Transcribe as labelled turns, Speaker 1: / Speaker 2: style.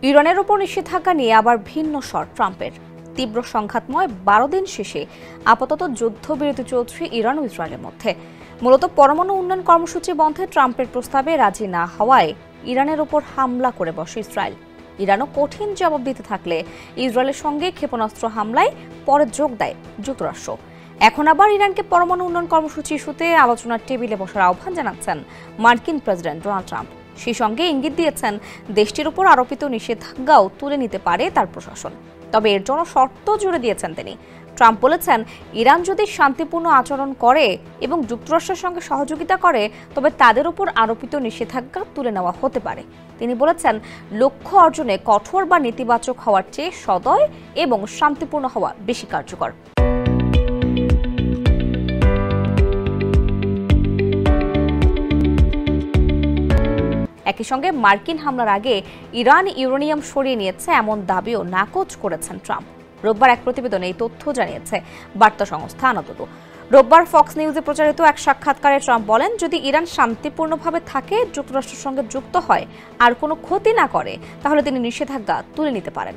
Speaker 1: ইরানের উপর নিষেধাজ্ঞা নিয়ে আবার ভিন্ন স্বর ট্রাম্পের। তীব্র সংঘাতময় 12 দিন শেষে আপাতত যুদ্ধবিরতি চলছে ইরান ও ইসরায়েলের মধ্যে। মূলত পরমাণু উন্নয়ন কর্মসূচি বন্ধে ট্রাম্পের প্রস্তাবে রাজি না হওয়ায় ইরানের উপর হামলা করে বসে ইসরায়েল। ইরানও কঠিন জবাব দিতে থাকলে ইসরায়েলের সঙ্গে ক্ষেপণাস্ত্র হামলায় পরে যোগ দেয় যুক্তরাষ্ট্র। এখন আবার ইরানকে পরমাণু উন্নয়ন কর্মসূচি ইস্যুতে আলোচনার টেবিলে বসার আহ্বান জানাচ্ছেন মার্কিন প্রেসিডেন্ট ডোনাল্ড ট্রাম্প। সেই সঙ্গে ইঙ্গিত দিয়েছেন দেশটির উপর আরোপিত নিষেধাজ্ঞাও তুলে নিতে পারে তার প্রশাসন। তবে এর জন্য শর্ত জুড়ে দিয়েছেন তিনি। ট্রাম্প বলেছেন, ইরান যদি শান্তিপূর্ণ আচরণ করে এবং যুক্তরাষ্ট্রের সঙ্গে সহযোগিতা করে তবে তাদের উপর আরোপিত নিষেধাজ্ঞা তুলে নেওয়া হতে পারে। তিনি বলেছেন, লক্ষ্য অর্জনে কঠোর বা নেতিবাচক হওয়ার চেয়ে সদয় এবং শান্তিপূর্ণ হওয়া বেশি কার্যকর। একই সঙ্গে মার্কিন হামলার আগে ইরান ইউরেনিয়াম সরিয়ে নিয়েছে এমন দাবিও নাকচ করেছেন ট্রাম্প। রোববার এক প্রতিবেদনে এই তথ্য জানিয়েছে বার্তা সংস্থা আনাদোলু। রোববার ফক্স নিউজে প্রচারিত এক সাক্ষাৎকারে ট্রাম্প বলেন, যদি ইরান শান্তিপূর্ণভাবে থাকে, যুক্তরাষ্ট্রের সঙ্গে যুক্ত হয় আর কোনো ক্ষতি না করে, তাহলে তিনি নিষেধাজ্ঞা তুলে নিতে পারেন।